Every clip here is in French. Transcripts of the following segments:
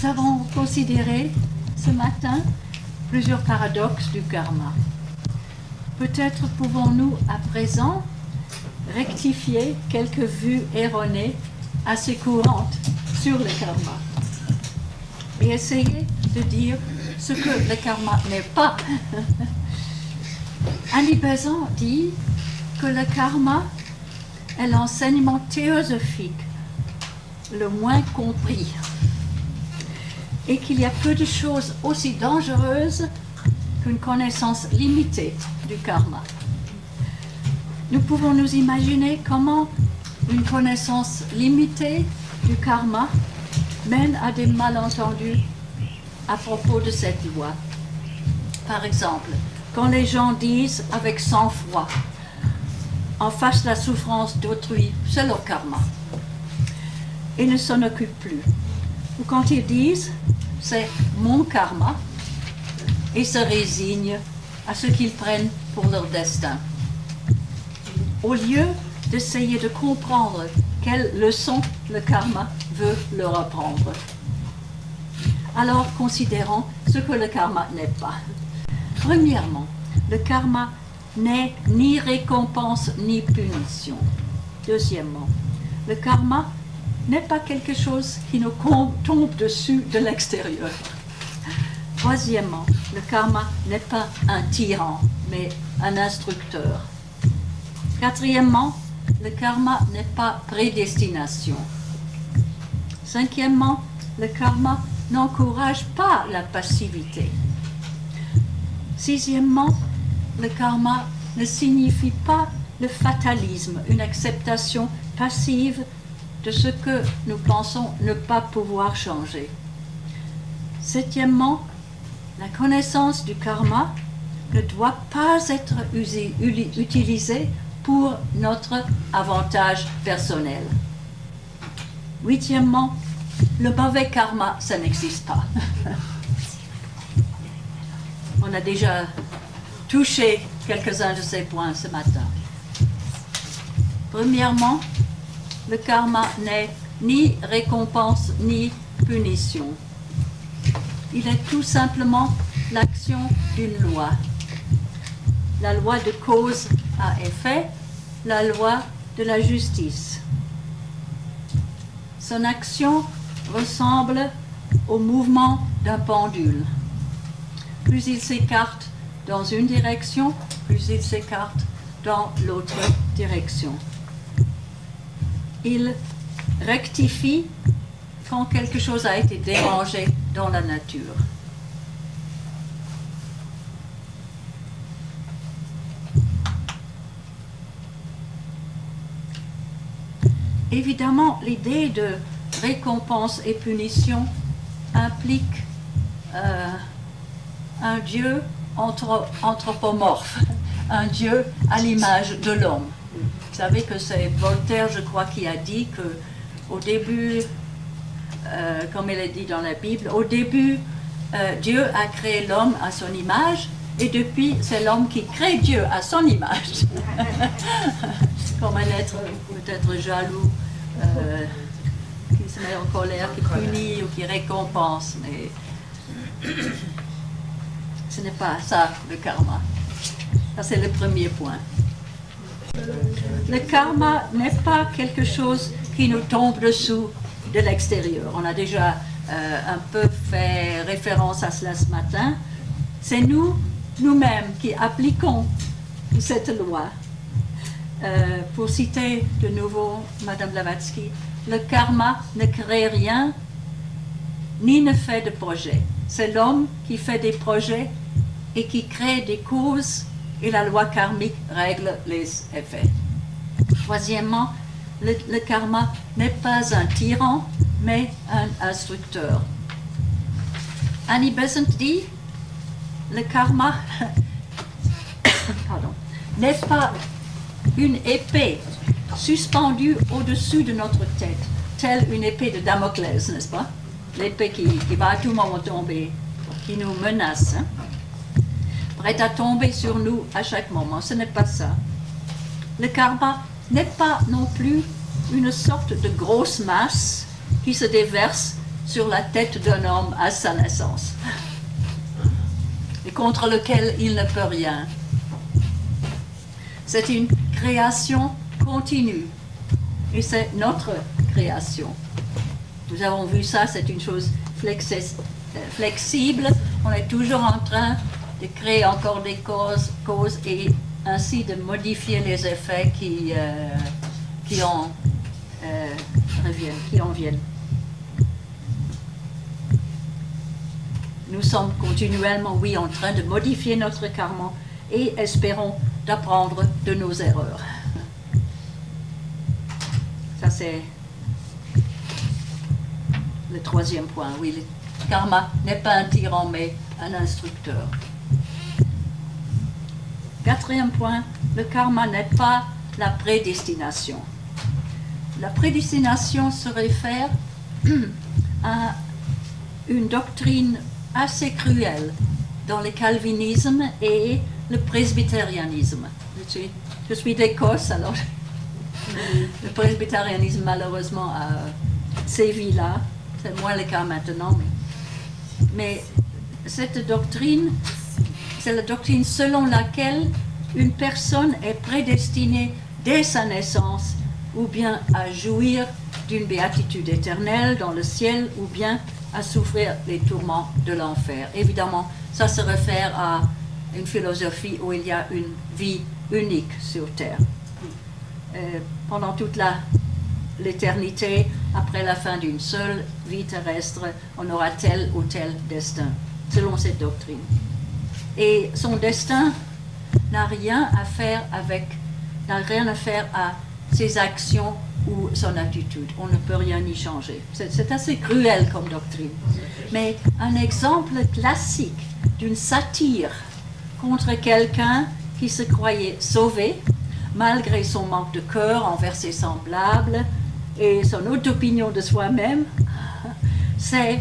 Nous avons considéré ce matin plusieurs paradoxes du karma. Peut-être pouvons-nous à présent rectifier quelques vues erronées assez courantes sur le karma et essayer de dire ce que le karma n'est pas. Annie Besant dit que le karma est l'enseignement théosophique le moins compris et qu'il y a peu de choses aussi dangereuses qu'une connaissance limitée du karma. Nous pouvons nous imaginer comment une connaissance limitée du karma mène à des malentendus à propos de cette loi. Par exemple, quand les gens disent avec sang-froid, en face de la souffrance d'autrui, c'est leur karma, et ne s'en occupent plus. Ou quand ils disent, c'est mon karma, et se résignent à ce qu'ils prennent pour leur destin. Au lieu d'essayer de comprendre quelle leçon le karma veut leur apprendre. Alors, considérons ce que le karma n'est pas. Premièrement, le karma n'est ni récompense ni punition. Deuxièmement, le karma n'est pas quelque chose qui nous tombe dessus de l'extérieur. Troisièmement, le karma n'est pas un tyran, mais un instructeur. Quatrièmement, le karma n'est pas prédestination. Cinquièmement, le karma n'encourage pas la passivité. Sixièmement, le karma ne signifie pas le fatalisme, une acceptation passive de ce que nous pensons ne pas pouvoir changer. Septièmement, la connaissance du karma ne doit pas être utilisée pour notre avantage personnel. Huitièmement, le mauvais karma, ça n'existe pas. On a déjà touché quelques-uns de ces points ce matin. Premièrement, le karma n'est ni récompense ni punition. Il est tout simplement l'action d'une loi. La loi de cause à effet, la loi de la justice. Son action ressemble au mouvement d'un pendule. Plus il s'écarte dans une direction, plus il s'écarte dans l'autre direction. Il rectifie quand quelque chose a été dérangé dans la nature. Évidemment, l'idée de récompense et punition implique un Dieu anthropomorphe, un Dieu à l'image de l'homme. Vous savez que c'est Voltaire, je crois, qui a dit qu'au début, comme il est dit dans la Bible, au début, Dieu a créé l'homme à son image, et depuis, c'est l'homme qui crée Dieu à son image. Comme un être peut-être jaloux, qui se met en colère, qui punit ou qui récompense, mais ce n'est pas ça le karma. Ça, c'est le premier point. Le karma n'est pas quelque chose qui nous tombe dessous de l'extérieur. On a déjà un peu fait référence à cela ce matin. C'est nous-mêmes qui appliquons cette loi. Pour citer de nouveau Madame Blavatsky, le karma ne crée rien ni ne fait de projet. C'est l'homme qui fait des projets et qui crée des causes, et la loi karmique règle les effets. Troisièmement, le karma n'est pas un tyran, mais un instructeur. Annie Besant dit, le karma n'est pas une épée suspendue au-dessus de notre tête, telle une épée de Damoclès, n'est-ce pas? L'épée qui va à tout moment tomber, qui nous menace, hein? Prête à tomber sur nous à chaque moment. Ce n'est pas ça. Le karma n'est pas non plus une sorte de grosse masse qui se déverse sur la tête d'un homme à sa naissance et contre lequel il ne peut rien. C'est une création continue et c'est notre création. Nous avons vu ça, c'est une chose flexible. On est toujours en train de créer encore des causes et ainsi de modifier les effets qui en viennent. Nous sommes continuellement, oui, en train de modifier notre karma et espérons d'apprendre de nos erreurs. Ça, c'est le troisième point. Oui, le karma n'est pas un tyran, mais un instructeur. Quatrième point, le karma n'est pas la prédestination. La prédestination se réfère à une doctrine assez cruelle dans le calvinisme et le presbytérianisme. Je suis d'Écosse, alors le presbytérianisme malheureusement a sévi là, c'est moins le cas maintenant. Mais cette doctrine, c'est la doctrine selon laquelle une personne est prédestinée dès sa naissance ou bien à jouir d'une béatitude éternelle dans le ciel ou bien à souffrir les tourments de l'enfer. Évidemment, ça se réfère à une philosophie où il y a une vie unique sur terre. Pendant toute l'éternité, après la fin d'une seule vie terrestre, on aura tel ou tel destin, selon cette doctrine. Et son destin n'a rien à faire à ses actions ou son attitude. On ne peut rien y changer. C'est assez cruel comme doctrine. Mais un exemple classique d'une satire contre quelqu'un qui se croyait sauvé, malgré son manque de cœur envers ses semblables et son haute opinion de soi-même, c'est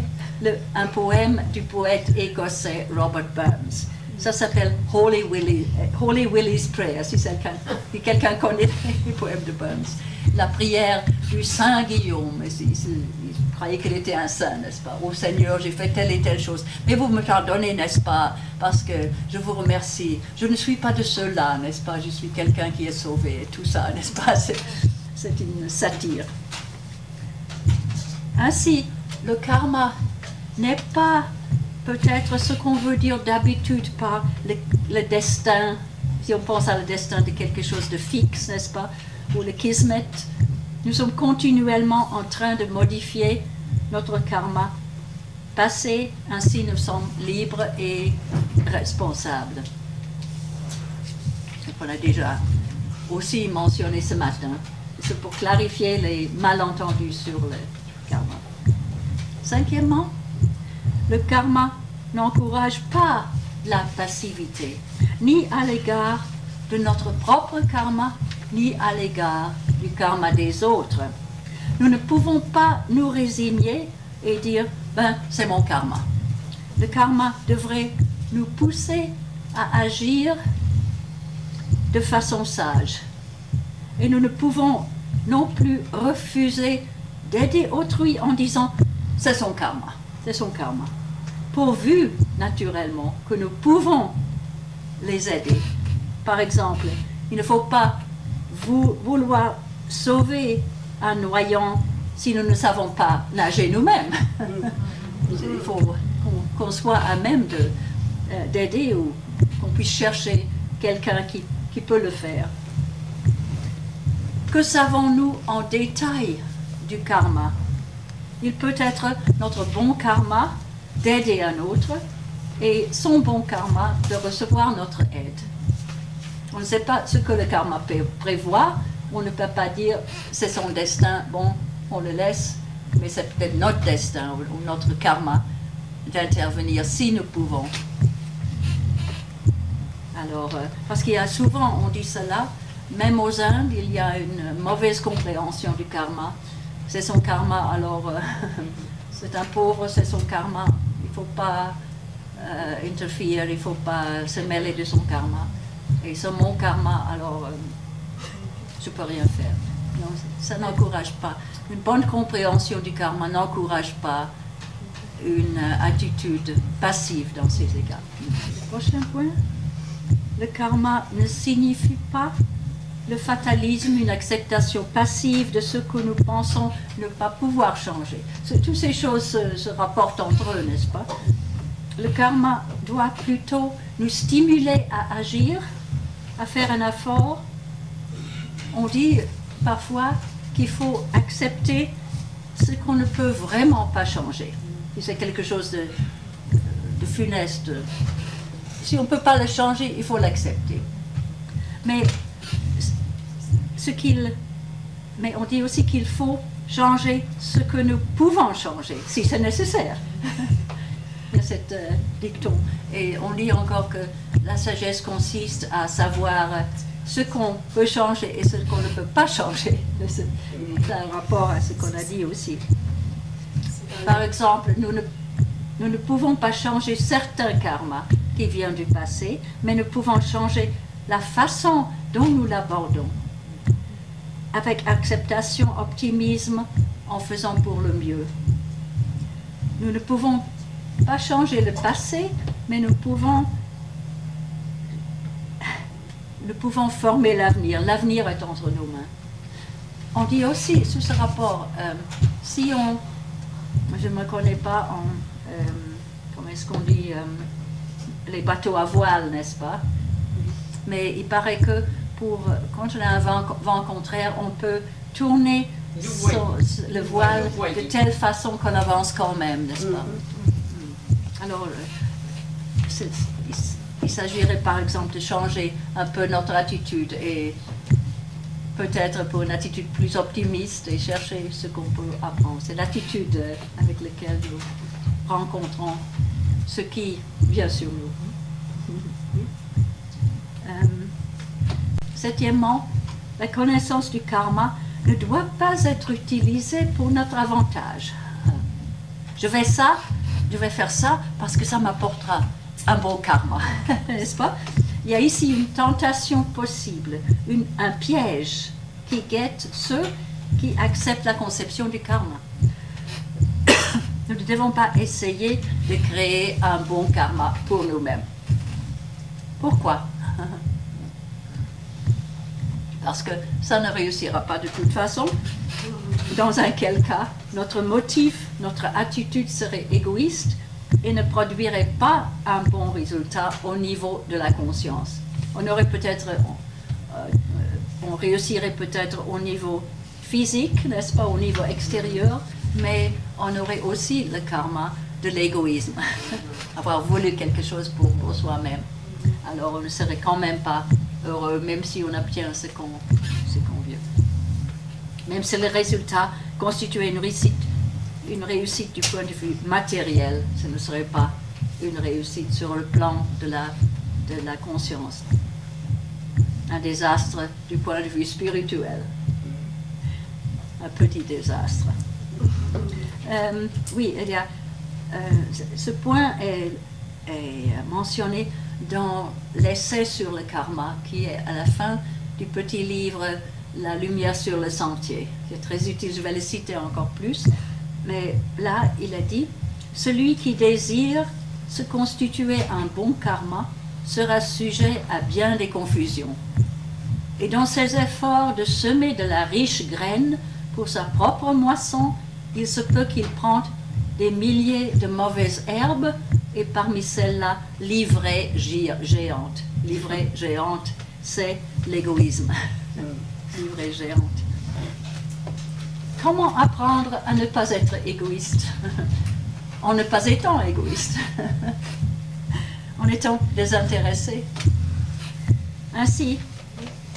un poème du poète écossais Robert Burns. Ça s'appelle Holy Willie's Prayer, si quelqu'un connaît les poèmes de Burns. La prière du Saint Guillaume. Il croyait qu'il était un saint, n'est-ce pas? Oh Seigneur, j'ai fait telle et telle chose. Mais vous me pardonnez, n'est-ce pas? Parce que je vous remercie. Je ne suis pas de ceux-là, n'est-ce pas? Je suis quelqu'un qui est sauvé et tout ça, n'est-ce pas? C'est une satire. Ainsi, le karma n'est pas peut-être ce qu'on veut dire d'habitude par le destin, si on pense à le destin de quelque chose de fixe, n'est-ce pas, ou le kismet. Nous sommes continuellement en train de modifier notre karma passé, ainsi nous sommes libres et responsables. On a déjà aussi mentionné ce matin. C'est pour clarifier les malentendus sur le karma. Cinquièmement, le karma n'encourage pas la passivité, ni à l'égard de notre propre karma, ni à l'égard du karma des autres. Nous ne pouvons pas nous résigner et dire « ben, c'est mon karma ». Le karma devrait nous pousser à agir de façon sage. Et nous ne pouvons non plus refuser d'aider autrui en disant « c'est son karma, c'est son karma ». Pourvu, naturellement, que nous pouvons les aider. Par exemple, il ne faut pas vouloir sauver un noyant si nous ne savons pas nager nous-mêmes. Il faut qu'on soit à même d'aider ou qu'on puisse chercher quelqu'un qui peut le faire. Que savons-nous en détail du karma? Il peut être notre bon karma d'aider un autre et son bon karma de recevoir notre aide. On ne sait pas ce que le karma prévoit, on ne peut pas dire c'est son destin, bon, on le laisse, mais c'est peut-être notre destin ou notre karma d'intervenir si nous pouvons. Alors, parce qu'il y a souvent, on dit cela, même aux Indes, il y a une mauvaise compréhension du karma. C'est son karma, alors c'est un pauvre, c'est son karma. Il ne faut pas interférer, il ne faut pas se mêler de son karma. Et c'est mon karma, alors je ne peux rien faire. Non, ça n'encourage pas. Une bonne compréhension du karma n'encourage pas une attitude passive dans ces égards. Le prochain point. Le karma ne signifie pas le fatalisme, une acceptation passive de ce que nous pensons ne pas pouvoir changer. Toutes ces choses se rapportent entre eux, n'est-ce pas? Le karma doit plutôt nous stimuler à agir, à faire un effort. On dit parfois qu'il faut accepter ce qu'on ne peut vraiment pas changer. Si c'est quelque chose de funeste, si on ne peut pas le changer, il faut l'accepter. Mais on dit aussi qu'il faut changer ce que nous pouvons changer, si c'est nécessaire. Il y a cet dicton. Et on dit encore que la sagesse consiste à savoir ce qu'on peut changer et ce qu'on ne peut pas changer. C'est un rapport à ce qu'on a dit aussi. Par exemple, nous ne pouvons pas changer certains karmas qui viennent du passé, mais nous pouvons changer la façon dont nous l'abordons. Avec acceptation, optimisme, en faisant pour le mieux. Nous ne pouvons pas changer le passé, mais nous pouvons former l'avenir. L'avenir est entre nos mains. On dit aussi, sous ce rapport, si on... Je ne me connais pas en... comment est-ce qu'on dit les bateaux à voile, n'est-ce pas? Mais il paraît que quand on a un vent contraire, on peut tourner le voile de telle façon qu'on avance quand même, n'est-ce pas? Alors, il s'agirait par exemple de changer un peu notre attitude et peut-être pour une attitude plus optimiste et chercher ce qu'on peut apprendre. C'est l'attitude avec laquelle nous rencontrons ce qui vient sur nous. Septièmement, la connaissance du karma ne doit pas être utilisée pour notre avantage. Je vais faire ça parce que ça m'apportera un bon karma, n'est-ce pas? Il y a ici une tentation possible, un piège qui guette ceux qui acceptent la conception du karma. Nous ne devons pas essayer de créer un bon karma pour nous-mêmes. Pourquoi? Parce que ça ne réussira pas de toute façon. Dans un quel cas, notre motif, notre attitude serait égoïste et ne produirait pas un bon résultat au niveau de la conscience. On réussirait peut-être au niveau physique, n'est-ce pas, au niveau extérieur, mais on aurait aussi le karma de l'égoïsme, avoir voulu quelque chose pour soi-même. Alors on ne serait quand même pas heureux, même si on obtient ce qu'on veut. Même si le résultat constituait une réussite du point de vue matériel, ce ne serait pas une réussite sur le plan de la conscience. Un désastre du point de vue spirituel. Un petit désastre. Oui, il y a, ce point est mentionné dans l'essai sur le karma, qui est à la fin du petit livre La lumière sur le sentier, qui est très utile, je vais le citer encore plus. Mais là, il a dit, celui qui désire se constituer un bon karma sera sujet à bien des confusions. Et dans ses efforts de semer de la riche graine pour sa propre moisson, il se peut qu'il prenne des milliers de mauvaises herbes et parmi celles-là, l'ivrée géante. L'ivrée géante, c'est l'égoïsme. L'ivrée géante. Comment apprendre à ne pas être égoïste? En ne pas étant égoïste. En étant désintéressé. Ainsi,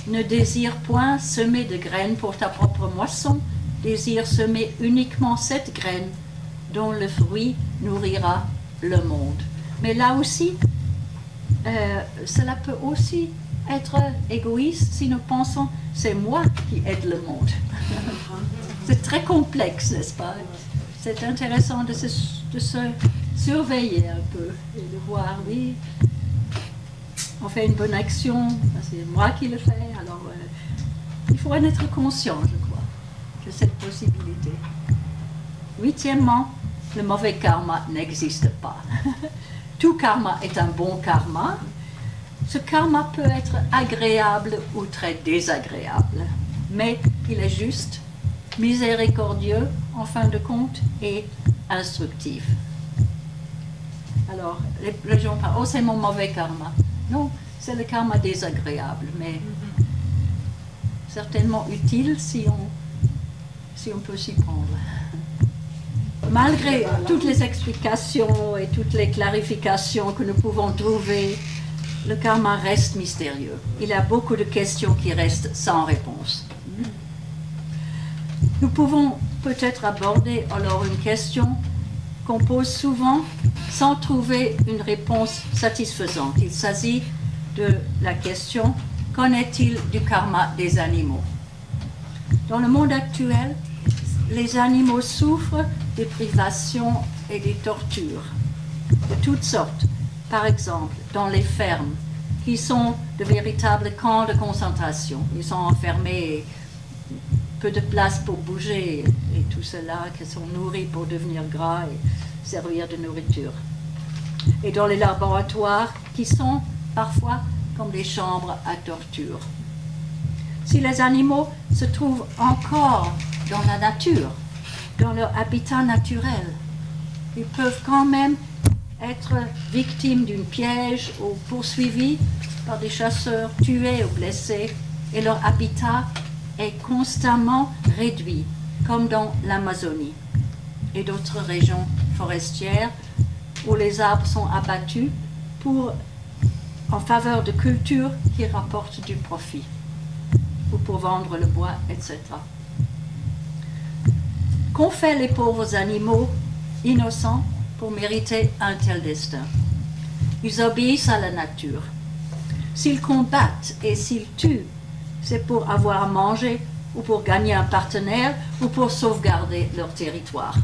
ne désire point semer de graines pour ta propre moisson, désire semer uniquement cette graine dont le fruit nourrira le monde. Mais là aussi, cela peut aussi être égoïste si nous pensons c'est moi qui aide le monde. C'est très complexe, n'est-ce pas? C'est intéressant de se surveiller un peu et de voir, oui, on fait une bonne action, c'est moi qui le fais, alors il faut en être conscient, je crois, de cette possibilité. Huitièmement, le mauvais karma n'existe pas. Tout karma est un bon karma. Ce karma peut être agréable ou très désagréable, mais il est juste, miséricordieux en fin de compte et instructif. Alors, les gens parlent, oh c'est mon mauvais karma. Non, c'est le karma désagréable, mais certainement utile si on peut s'y prendre. Malgré toutes les explications et toutes les clarifications que nous pouvons trouver, le karma reste mystérieux. Il y a beaucoup de questions qui restent sans réponse. Nous pouvons peut-être aborder alors une question qu'on pose souvent sans trouver une réponse satisfaisante. Il s'agit de la question « Qu'en est-il du karma des animaux ?» Dans le monde actuel, les animaux souffrent des privations et des tortures de toutes sortes. Par exemple, dans les fermes, qui sont de véritables camps de concentration. Ils sont enfermés, peu de place pour bouger, et tout cela, qui sont nourris pour devenir gras et servir de nourriture. Et dans les laboratoires, qui sont parfois comme des chambres à torture. Si les animaux se trouvent encore dans la nature, dans leur habitat naturel, ils peuvent quand même être victimes d'un piège ou poursuivis par des chasseurs, tués ou blessés, et leur habitat est constamment réduit, comme dans l'Amazonie et d'autres régions forestières où les arbres sont abattus en faveur de cultures qui rapportent du profit, ou pour vendre le bois, etc. Qu'ont fait les pauvres animaux innocents pour mériter un tel destin? Ils obéissent à la nature. S'ils combattent et s'ils tuent, c'est pour avoir à manger ou pour gagner un partenaire ou pour sauvegarder leur territoire.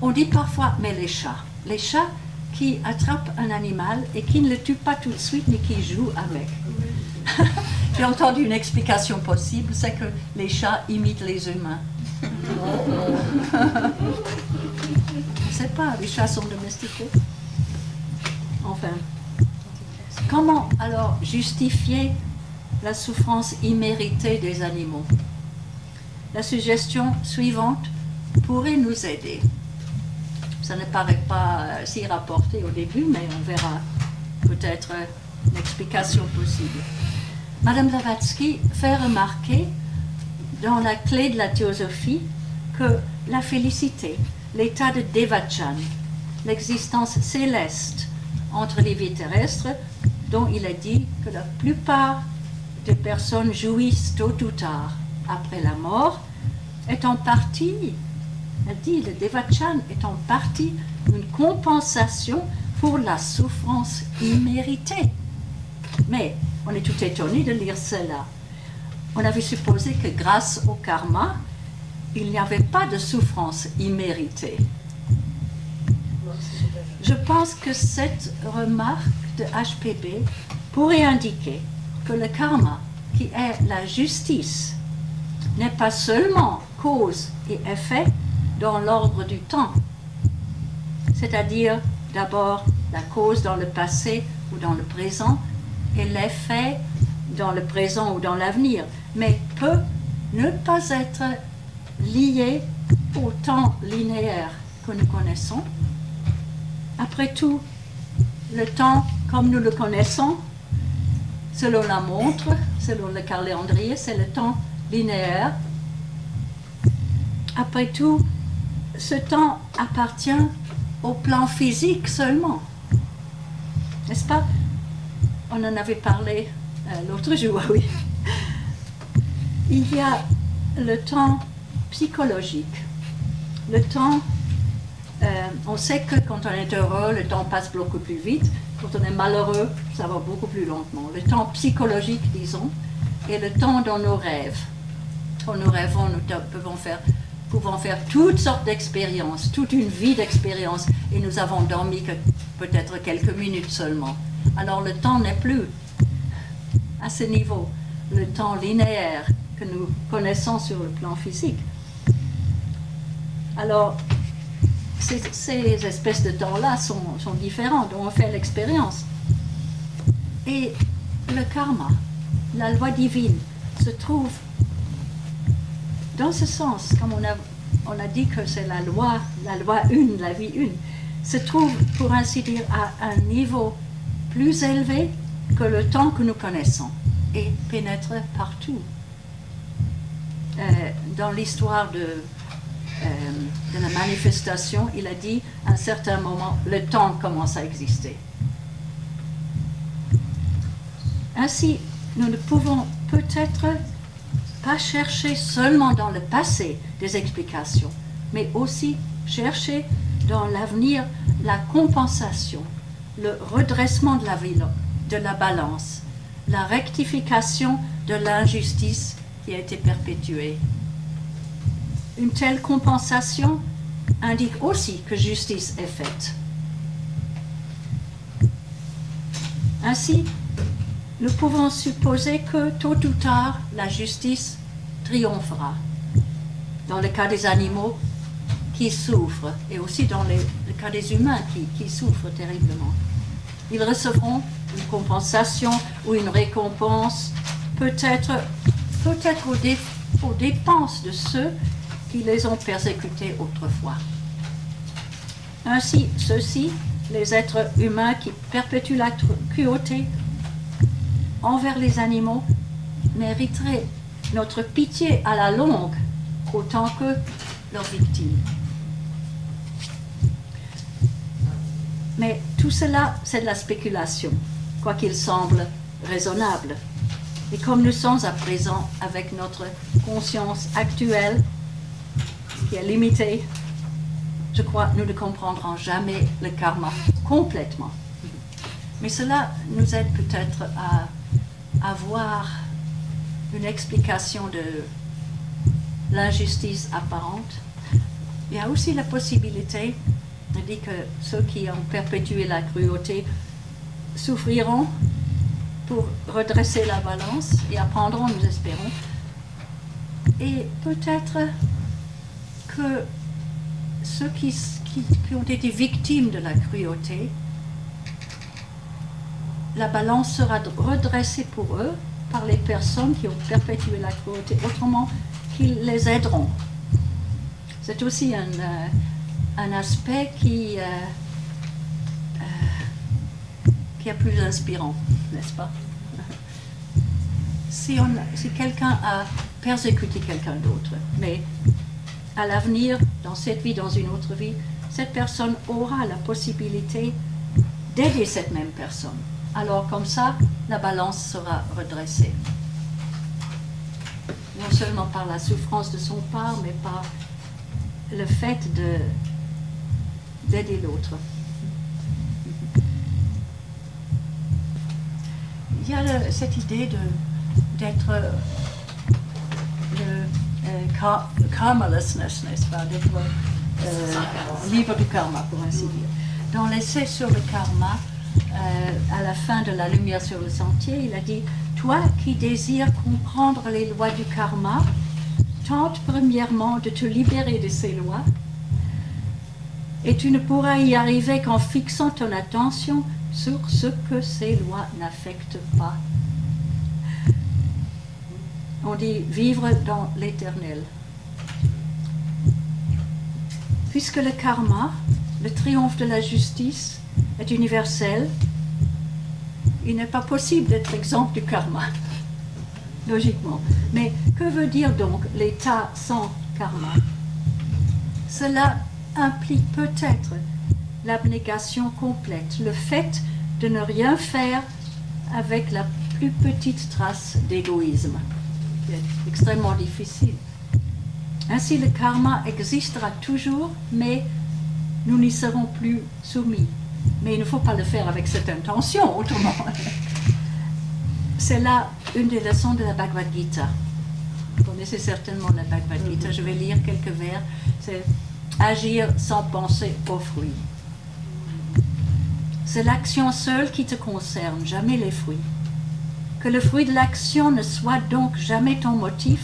On dit parfois, mais les chats qui attrapent un animal et qui ne le tuent pas tout de suite mais qui jouent avec. J'ai entendu une explication possible, c'est que les chats imitent les humains. Je ne sais pas, les chats sont domestiqués. Enfin, comment alors justifier la souffrance imméritée des animaux? La suggestion suivante pourrait nous aider. Ça ne paraît pas si rapporté au début, mais on verra peut-être une explication possible. Madame Blavatsky fait remarquer dans la clé de la théosophie que la félicité, l'état de Devachan, l'existence céleste entre les vies terrestres, dont il est dit que la plupart des personnes jouissent tôt ou tard après la mort, est en partie, elle dit, le Devachan est en partie une compensation pour la souffrance imméritée. Mais on est tout étonné de lire cela. On avait supposé que grâce au karma, il n'y avait pas de souffrance imméritée. Je pense que cette remarque de HPB pourrait indiquer que le karma, qui est la justice, n'est pas seulement cause et effet dans l'ordre du temps, c'est-à-dire d'abord la cause dans le passé ou dans le présent et l'effet dans le présent ou dans l'avenir, mais peut ne pas être lié au temps linéaire que nous connaissons. Après tout, le temps comme nous le connaissons, selon la montre, selon le calendrier, c'est le temps linéaire. Après tout, ce temps appartient au plan physique seulement. N'est-ce pas? On en avait parlé l'autre jour, oui. Il y a le temps psychologique. Le temps, on sait que quand on est heureux, le temps passe beaucoup plus vite. Quand on est malheureux, ça va beaucoup plus lentement. Le temps psychologique, disons, et le temps dans nos rêves. Quand nous rêvons, nous pouvons faire toutes sortes d'expériences, toute une vie d'expériences, et nous avons dormi que peut-être quelques minutes seulement. Alors le temps n'est plus à ce niveau, le temps linéaire que nous connaissons sur le plan physique. Alors, ces espèces de temps-là sont différents, dont on fait l'expérience. Et le karma, la loi divine, se trouve dans ce sens, comme on a dit que c'est la loi une, la vie une, se trouve, pour ainsi dire, à un niveau plus élevé que le temps que nous connaissons et pénètre partout. Dans l'histoire de la manifestation, il a dit, à un certain moment, le temps commence à exister. Ainsi, nous ne pouvons peut-être pas chercher seulement dans le passé des explications, mais aussi chercher dans l'avenir la compensation, le redressement de la balance, la rectification de l'injustice qui a été perpétuée. Une telle compensation indique aussi que justice est faite. Ainsi, nous pouvons supposer que tôt ou tard, la justice triomphera. Dans le cas des animaux qui souffrent, et aussi dans le cas des humains qui souffrent terriblement. Ils recevront une compensation ou une récompense, peut-être aux dépenses de ceux qui les ont persécutés autrefois. Ainsi, ceux-ci, les êtres humains qui perpétuent la cruauté envers les animaux, mériteraient notre pitié à la longue autant que leurs victimes. Mais tout cela, c'est de la spéculation, quoiqu'il semble raisonnable. Et comme nous sommes à présent avec notre conscience actuelle, qui est limitée, je crois que nous ne comprendrons jamais le karma complètement. Mais cela nous aide peut-être à avoir une explication de l'injustice apparente. Il y a aussi la possibilité, on dit que ceux qui ont perpétué la cruauté souffriront pour redresser la balance et apprendront, nous espérons. Et peut-être que ceux qui ont été victimes de la cruauté, la balance sera redressée pour eux par les personnes qui ont perpétué la cruauté, autrement qu'ils les aideront. C'est aussi un aspect qui est plus inspirant, n'est-ce pas? Si quelqu'un a persécuté quelqu'un d'autre, mais à l'avenir, dans cette vie, dans une autre vie, cette personne aura la possibilité d'aider cette même personne. Alors comme ça, la balance sera redressée. Non seulement par la souffrance de son part, mais par le fait d'aider l'autre. Il y a cette idée d'être karmalessness, n'est-ce pas, d'être libre du karma, pour ainsi dire. Dans l'essai sur le karma, à la fin de La Lumière sur le Sentier, il a dit « Toi qui désires comprendre les lois du karma, tente premièrement de te libérer de ces lois, et tu ne pourras y arriver qu'en fixant ton attention sur ce que ces lois n'affectent pas. » On dit « vivre dans l'éternel ». Puisque le karma, le triomphe de la justice, est universel, il n'est pas possible d'être exempt du karma, logiquement. Mais que veut dire donc l'état sans karma? Cela implique peut-être l'abnégation complète, le fait de ne rien faire avec la plus petite trace d'égoïsme, qui est extrêmement difficile. Ainsi, le karma existera toujours, mais nous n'y serons plus soumis. Mais il ne faut pas le faire avec cette intention, autrement. C'est là une des leçons de la Bhagavad Gita. Vous connaissez certainement la Bhagavad Gita. Je vais lire quelques vers. C'est agir sans penser aux fruits. C'est l'action seule qui te concerne, jamais les fruits. Que le fruit de l'action ne soit donc jamais ton motif,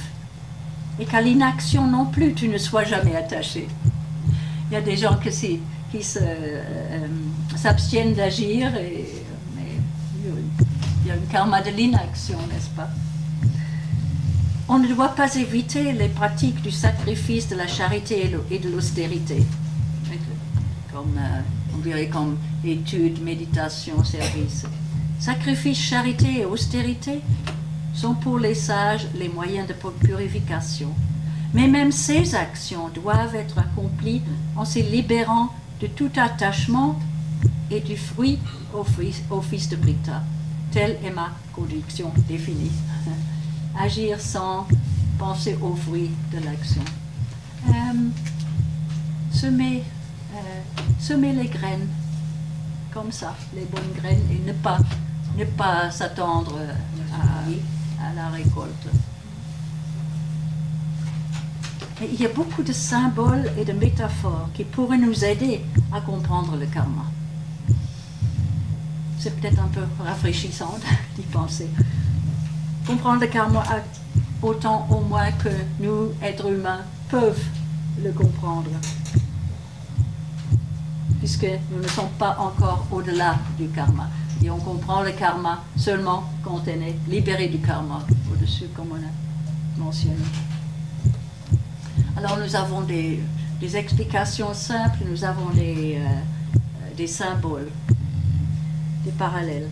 et qu'à l'inaction non plus tu ne sois jamais attaché. Il y a des gens qui s'abstiennent d'agir, mais il y a un karma de l'inaction, n'est-ce pas? On ne doit pas éviter les pratiques du sacrifice, de la charité et de l'austérité, comme, on dirait comme étude, méditation, service. Sacrifice, charité et austérité sont pour les sages les moyens de purification. Mais même ces actions doivent être accomplies en se libérant de tout attachement et du fruit au fils de Brita. Telle est ma conviction définie. Agir sans penser au fruit de l'action. Semer les graines, comme ça, les bonnes graines, et ne pas s'attendre à la récolte. Et il y a beaucoup de symboles et de métaphores qui pourraient nous aider à comprendre le karma. C'est peut-être un peu rafraîchissant d'y penser. Comprendre le karma autant au moins que nous, êtres humains, peuvent le comprendre. Puisque nous ne sommes pas encore au-delà du karma. Et on comprend le karma seulement quand on est libéré du karma, au-dessus, comme on a mentionné. Alors nous avons des explications simples, nous avons des symboles, des parallèles.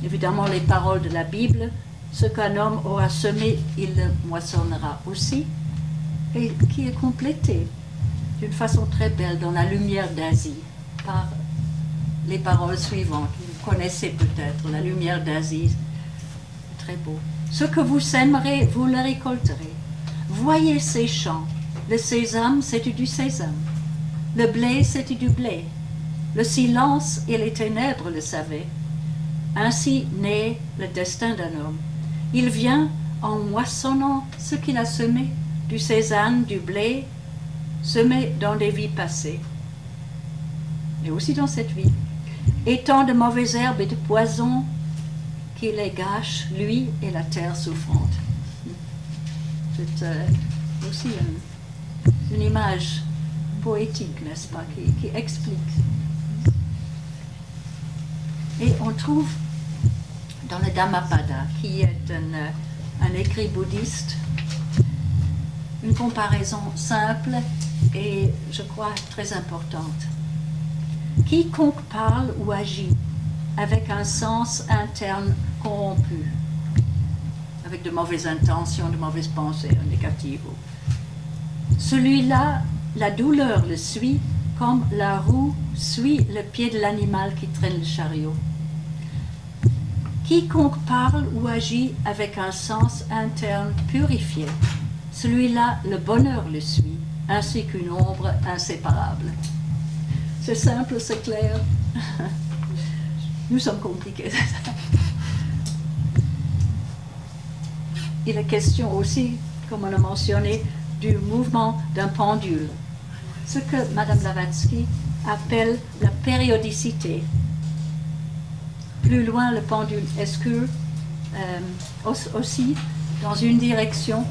Évidemment, les paroles de la Bible, ce qu'un homme aura semé, il le moissonnera aussi, et qui est complété d'une façon très belle dans la lumière d'Asie, par les paroles suivantes. Vous connaissez peut-être la lumière d'Asie, très beau. Ce que vous sèmerez, vous le récolterez. Voyez ces champs. Le sésame, c'est du sésame. Le blé, c'est du blé. Le silence et les ténèbres le savaient. Ainsi naît le destin d'un homme. Il vient en moissonnant ce qu'il a semé, du sésame, du blé, semé dans des vies passées, et aussi dans cette vie. Et tant de mauvaises herbes et de poisons qui les gâchent, lui et la terre souffrante. C'est aussi une image poétique, n'est-ce pas, qui explique. Et on trouve dans le Dhammapada, qui est un écrit bouddhiste, une comparaison simple et, je crois, très importante. Quiconque parle ou agit avec un sens interne corrompu, avec de mauvaises intentions, de mauvaises pensées négatives, celui-là, la douleur le suit comme la roue suit le pied de l'animal qui traîne le chariot. Quiconque parle ou agit avec un sens interne purifié, celui-là, le bonheur le suit, ainsi qu'une ombre inséparable. C'est simple, c'est clair. Nous sommes compliqués. Il est question aussi, comme on a mentionné, du mouvement d'un pendule. Ce que Madame Blavatsky appelle la périodicité. Plus loin, le pendule escure aussi dans une direction.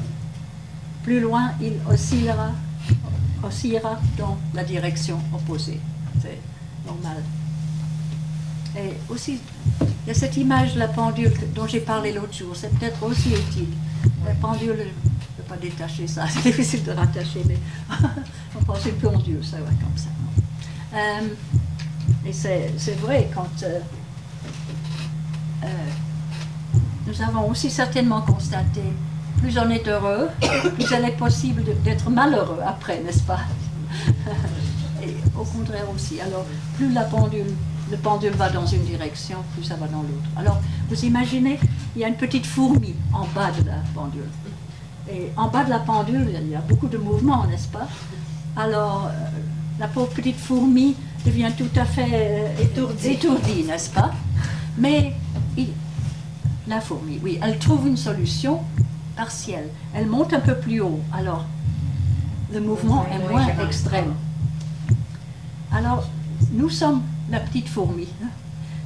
Plus loin, il oscillera dans la direction opposée. C'est normal. Et aussi, il y a cette image de la pendule dont j'ai parlé l'autre jour. C'est peut-être aussi utile. La pendule, je ne peux pas détacher ça. C'est difficile de rattacher, mais on pense une pendule, ça va comme ça. Et c'est vrai, quand nous avons aussi certainement constaté, plus on est heureux, plus il est possible d'être malheureux après, n'est-ce pas? Et au contraire aussi. Alors, plus le pendule va dans une direction, plus ça va dans l'autre. Alors, vous imaginez, il y a une petite fourmi en bas de la pendule. Et en bas de la pendule, il y a beaucoup de mouvements, n'est-ce pas? Alors, la pauvre petite fourmi devient tout à fait étourdie, n'est-ce pas? Mais la fourmi, oui, elle trouve une solution partielle. Elle monte un peu plus haut, alors le mouvement est moins extrême. Alors, nous sommes la petite fourmi.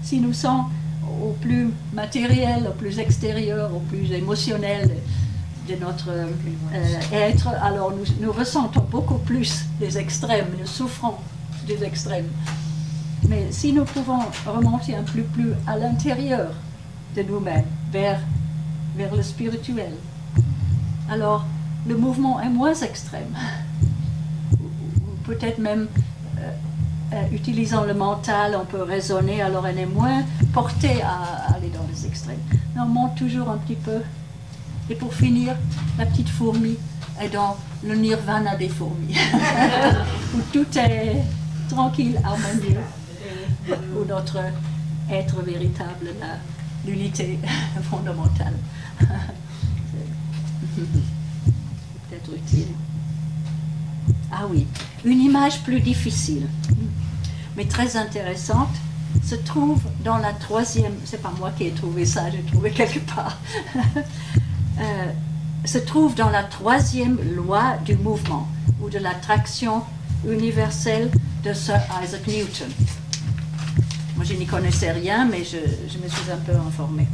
Si nous sommes au plus matériel, au plus extérieur, au plus émotionnel, de notre être, alors nous ressentons beaucoup plus les extrêmes, nous souffrons des extrêmes. Mais si nous pouvons remonter un peu plus à l'intérieur de nous-mêmes, vers le spirituel, alors le mouvement est moins extrême. Ou peut-être même utilisant le mental, on peut raisonner, alors on est moins porté à aller dans les extrêmes. Mais on monte toujours un petit peu. Et pour finir, la petite fourmi est dans le nirvana des fourmis, où tout est tranquille, harmonieux, où notre être véritable, l'unité fondamentale. C'est peut-être utile. Ah oui, une image plus difficile, mais très intéressante, se trouve dans la troisième, c'est pas moi qui ai trouvé ça, j'ai trouvé quelque part, se trouve dans la troisième loi du mouvement, ou de l'attraction universelle de Sir Isaac Newton. Moi, je n'y connaissais rien, mais je me suis un peu informée.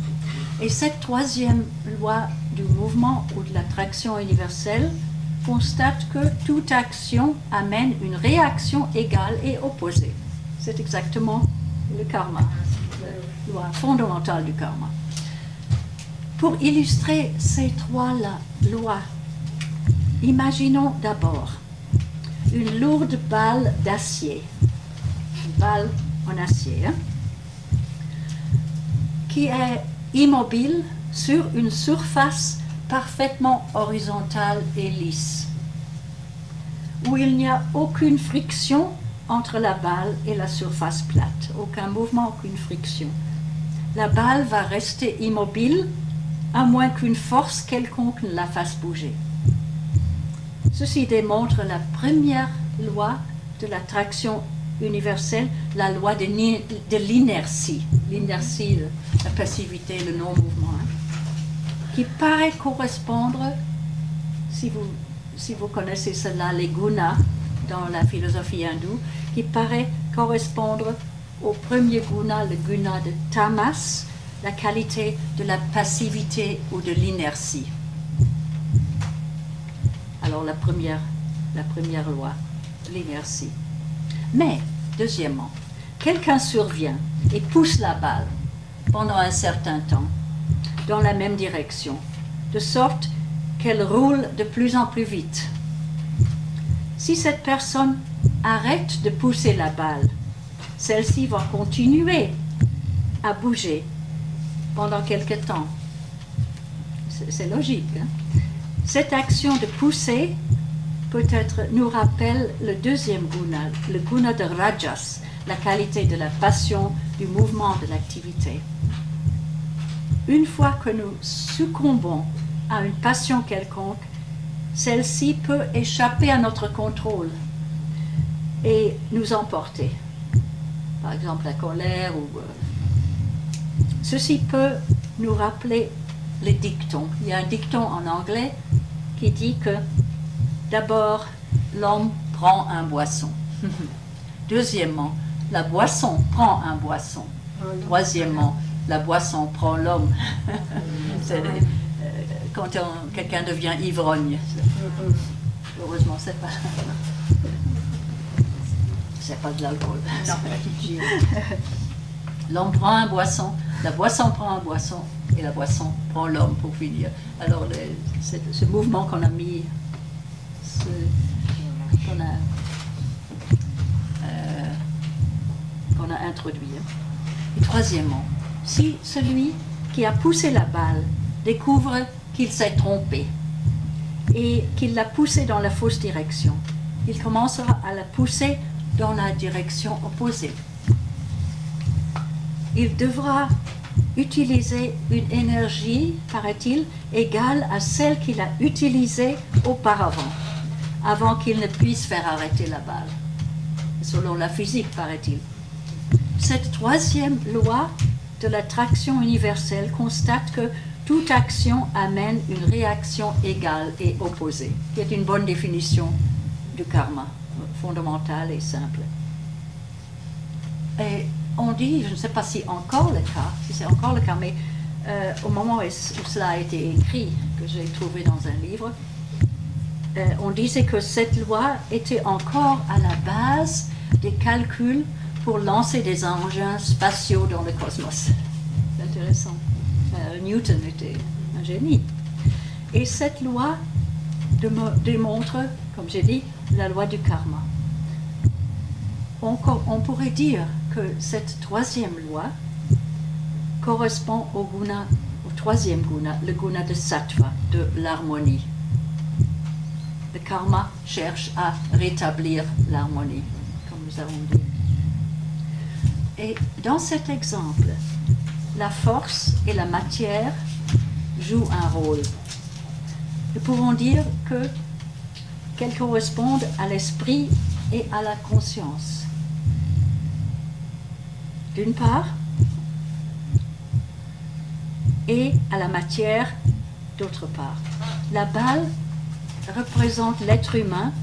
Et cette troisième loi du mouvement ou de l'attraction universelle constate que toute action amène une réaction égale et opposée. C'est exactement le karma, la loi fondamentale du karma. Pour illustrer ces trois lois, imaginons d'abord une lourde balle d'acier, une balle en acier, qui est immobile sur une surface parfaitement horizontale et lisse, où il n'y a aucune friction entre la balle et la surface plate, aucun mouvement, aucune friction. La balle va rester immobile à moins qu'une force quelconque ne la fasse bouger. Ceci démontre la première loi de l'attraction universelle, la loi de l'inertie. L'inertie, la passivité, le non-mouvement, qui paraît correspondre, si vous connaissez cela, les gunas dans la philosophie hindoue, qui paraît correspondre au premier guna, le guna de tamas, la qualité de la passivité ou de l'inertie. Alors la première loi, l'inertie. Mais, deuxièmement, quelqu'un survient et pousse la balle pendant un certain temps dans la même direction, de sorte qu'elle roule de plus en plus vite. Si cette personne arrête de pousser la balle, celle-ci va continuer à bouger pendant quelque temps. C'est logique, hein? Cette action de pousser peut-être nous rappelle le deuxième guna, le guna de rajas, la qualité de la passion, du mouvement, de l'activité. Une fois que nous succombons à une passion quelconque, celle-ci peut échapper à notre contrôle et nous emporter. Par exemple, la colère ou... Ceci peut nous rappeler les dictons. Il y a un dicton en anglais qui dit que d'abord, l'homme prend un boisson. Deuxièmement, la boisson prend un boisson. Troisièmement, la boisson prend l'homme. Quand quelqu'un devient ivrogne. Heureusement, c'est pas de l'alcool. L'homme prend un boisson, la boisson prend un boisson, et la boisson prend l'homme pour finir. Alors, ce mouvement qu'on a mis, qu'on a introduit. Et troisièmement, si celui qui a poussé la balle découvre qu'il s'est trompé et qu'il l'a poussée dans la fausse direction, il commencera à la pousser dans la direction opposée. Il devra utiliser une énergie, paraît-il, égale à celle qu'il a utilisée auparavant, avant qu'il ne puisse faire arrêter la balle, selon la physique, paraît-il. Cette troisième loi de l'attraction universelle constate que toute action amène une réaction égale et opposée, qui est une bonne définition du karma, fondamentale et simple. Et on dit, je ne sais pas si c'est encore le cas, mais au moment où cela a été écrit, que j'ai trouvé dans un livre, on disait que cette loi était encore à la base des calculs pour lancer des engins spatiaux dans le cosmos. C'est intéressant. Newton était un génie. Et cette loi démontre, comme j'ai dit, la loi du karma. On pourrait dire que cette troisième loi correspond au troisième guna, le guna de sattva, de l'harmonie. Le karma cherche à rétablir l'harmonie, comme nous avons dit. Et dans cet exemple, la force et la matière jouent un rôle. Nous pouvons dire qu'elles correspondent à l'esprit et à la conscience. D'une part, et à la matière d'autre part. La balle représente l'être humain.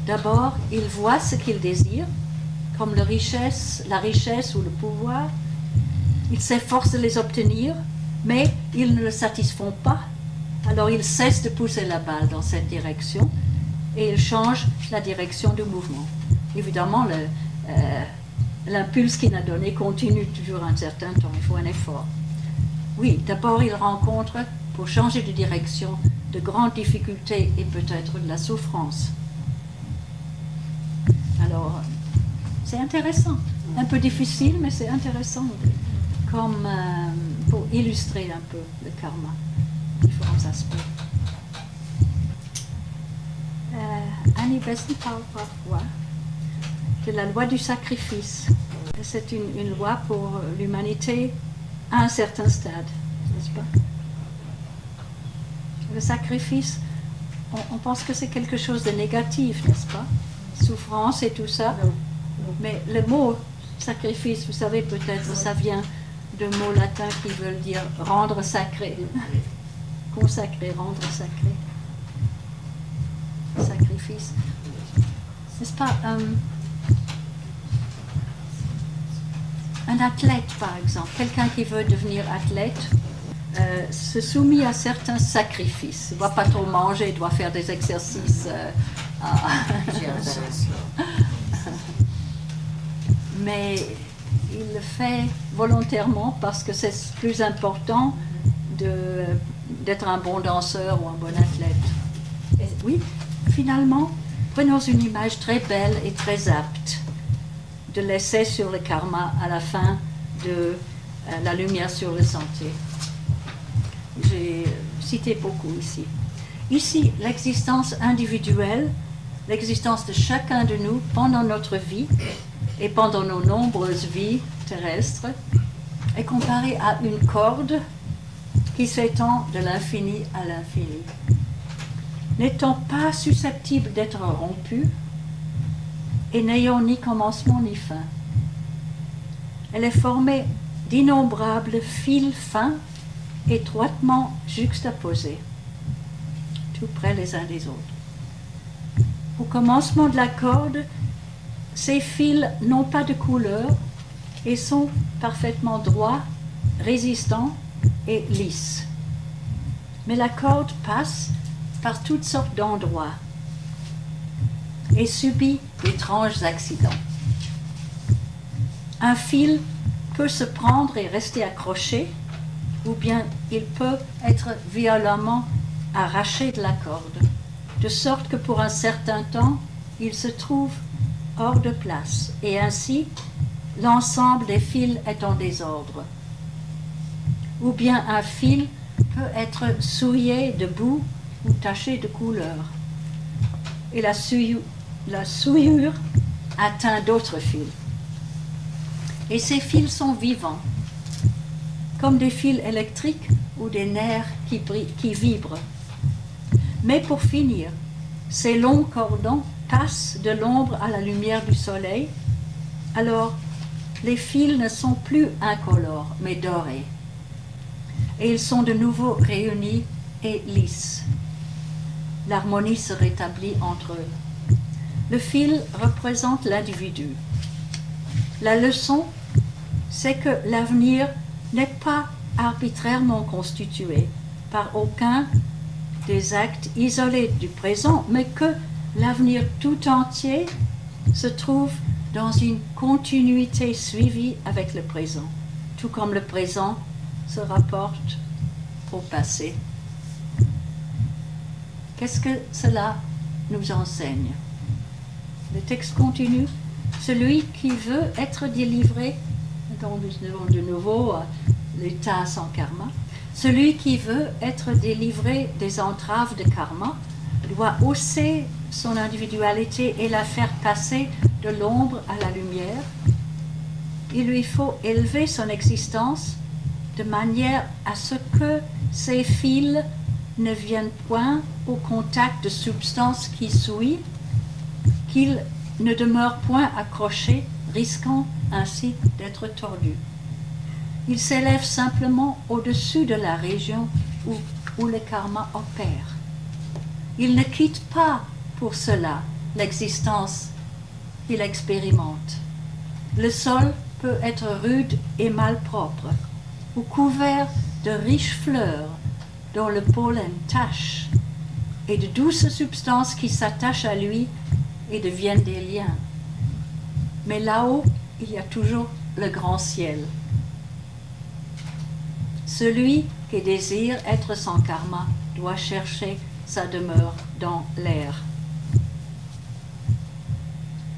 D'abord, il voit ce qu'il désire, comme la richesse ou le pouvoir. Il s'efforce de les obtenir, mais ils ne le satisfont pas. Alors il cesse de pousser la balle dans cette direction et il change la direction du mouvement. Évidemment, l'impulse qu'il a donné continue toujours un certain temps, il faut un effort. Oui, d'abord il rencontre, pour changer de direction, de grandes difficultés et peut-être de la souffrance. Alors, c'est intéressant, un peu difficile, mais c'est intéressant, comme pour illustrer un peu le karma, différents aspects. Annie Besant parle parfois de la loi du sacrifice. C'est une loi pour l'humanité à un certain stade, n'est-ce pas? Le sacrifice, on pense que c'est quelque chose de négatif, n'est-ce pas? Souffrance et tout ça. Non. Mais le mot sacrifice, vous savez peut-être, ça vient de mots latins qui veulent dire rendre sacré. Consacrer, rendre sacré. Sacrifice. N'est-ce pas un athlète, par exemple, quelqu'un qui veut devenir athlète, se soumet à certains sacrifices. Il ne doit pas trop manger, il doit faire des exercices. Mais il le fait volontairement parce que c'est plus important d'être un bon danseur ou un bon athlète. Et oui, finalement, prenons une image très belle et très apte de l'essai sur le karma à la fin de La lumière sur le sentier. J'ai cité beaucoup ici. Ici, l'existence individuelle, l'existence de chacun de nous pendant notre vie et pendant nos nombreuses vies terrestres est comparée à une corde qui s'étend de l'infini à l'infini. N'étant pas susceptible d'être rompue et n'ayant ni commencement ni fin. Elle est formée d'innombrables fils fins, étroitement juxtaposés, tout près les uns des autres. Au commencement de la corde, ces fils n'ont pas de couleur et sont parfaitement droits, résistants et lisses. Mais la corde passe par toutes sortes d'endroits et subit d'étranges accidents. Un fil peut se prendre et rester accroché, ou bien il peut être violemment arraché de la corde, de sorte que pour un certain temps, il se trouve hors de place, et ainsi, l'ensemble des fils est en désordre. Ou bien un fil peut être souillé de boue ou taché de couleur, et la souillure atteint d'autres fils. Et ces fils sont vivants, comme des fils électriques ou des nerfs qui vibrent. Mais pour finir, ces longs cordons passent de l'ombre à la lumière du soleil, alors les fils ne sont plus incolores, mais dorés. Et ils sont de nouveau réunis et lisses. L'harmonie se rétablit entre eux. Le fil représente l'individu. La leçon, c'est que l'avenir n'est pas arbitrairement constitué par aucun des actes isolés du présent, mais que l'avenir tout entier se trouve dans une continuité suivie avec le présent, tout comme le présent se rapporte au passé. Qu'est-ce que cela nous enseigne? Le texte continue. Celui qui veut être délivré, donc de nouveau l'état sans karma, celui qui veut être délivré des entraves de karma doit hausser son individualité et la faire passer de l'ombre à la lumière. Il lui faut élever son existence de manière à ce que ses fils ne viennent point au contact de substances qui souillent, qu'il ne demeure point accroché, risquant ainsi d'être tordu. Il s'élève simplement au-dessus de la région où le karma opère. Il ne quitte pas pour cela l'existence qu'il expérimente. Le sol peut être rude et malpropre, ou couvert de riches fleurs dont le pollen tache, et de douces substances qui s'attachent à lui et deviennent des liens. Mais là-haut, il y a toujours le grand ciel. Celui qui désire être sans karma doit chercher sa demeure dans l'air.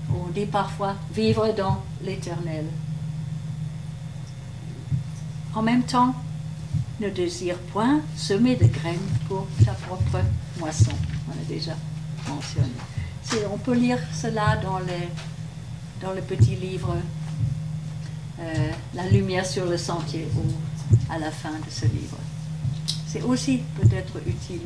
On dit parfois vivre dans l'éternel. En même temps, ne désire point semer de graines pour ta propre moisson. On a déjà mentionné. On peut lire cela dans le petit livre La lumière sur le sentier, ou à la fin de ce livre. C'est aussi peut-être utile.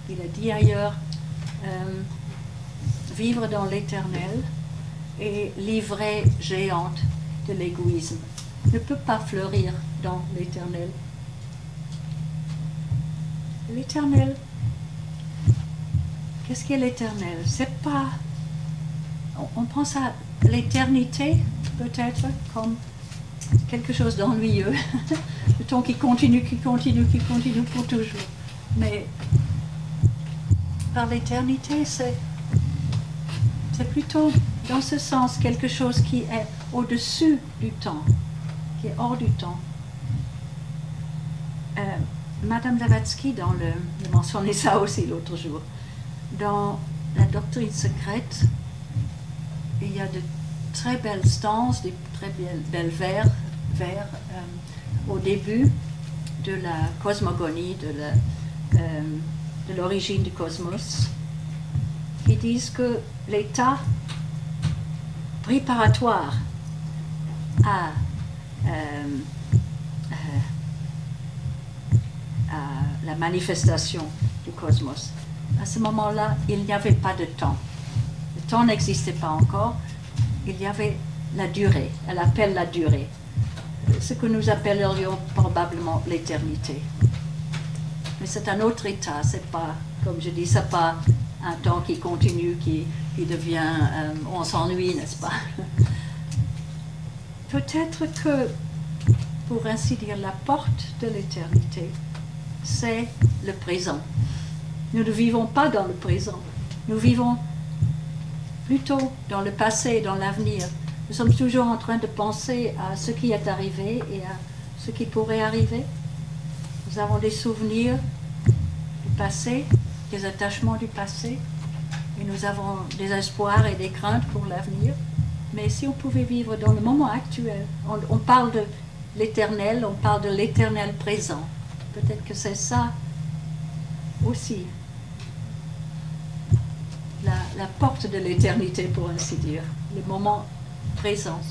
Il a dit ailleurs, vivre dans l'éternel et l'ivrée géante de l'égoïsme ne peut pas fleurir dans l'éternel. L'éternel, qu'est-ce qu'est l'éternel? C'est pas... On pense à l'éternité, peut-être, comme quelque chose d'ennuyeux. Le temps qui continue pour toujours. Mais par l'éternité, c'est plutôt dans ce sens quelque chose qui est au-dessus du temps, qui est hors du temps. Madame Blavatsky, je mentionnais ça aussi l'autre jour, dans la doctrine secrète, il y a de très belles stances, de très belles vers au début de la cosmogonie, de l'origine du cosmos, qui disent que l'état préparatoire à la manifestation du cosmos. À ce moment-là, il n'y avait pas de temps. Le temps n'existait pas encore. Il y avait la durée. Elle appelle la durée. Ce que nous appellerions probablement l'éternité. Mais c'est un autre état. C'est pas, comme je dis, c'est pas un temps qui continue, qui devient... on s'ennuie, n'est-ce pas? Peut-être que, pour ainsi dire, la porte de l'éternité, c'est le présent. Nous ne vivons pas dans le présent. Nous vivons plutôt dans le passé, dans l'avenir. Nous sommes toujours en train de penser à ce qui est arrivé et à ce qui pourrait arriver. Nous avons des souvenirs du passé, des attachements du passé, et nous avons des espoirs et des craintes pour l'avenir. Mais si on pouvait vivre dans le moment actuel, on parle de l'éternel, on parle de l'éternel présent. Peut-être que c'est ça aussi, la porte de l'éternité, pour ainsi dire, le moment présent.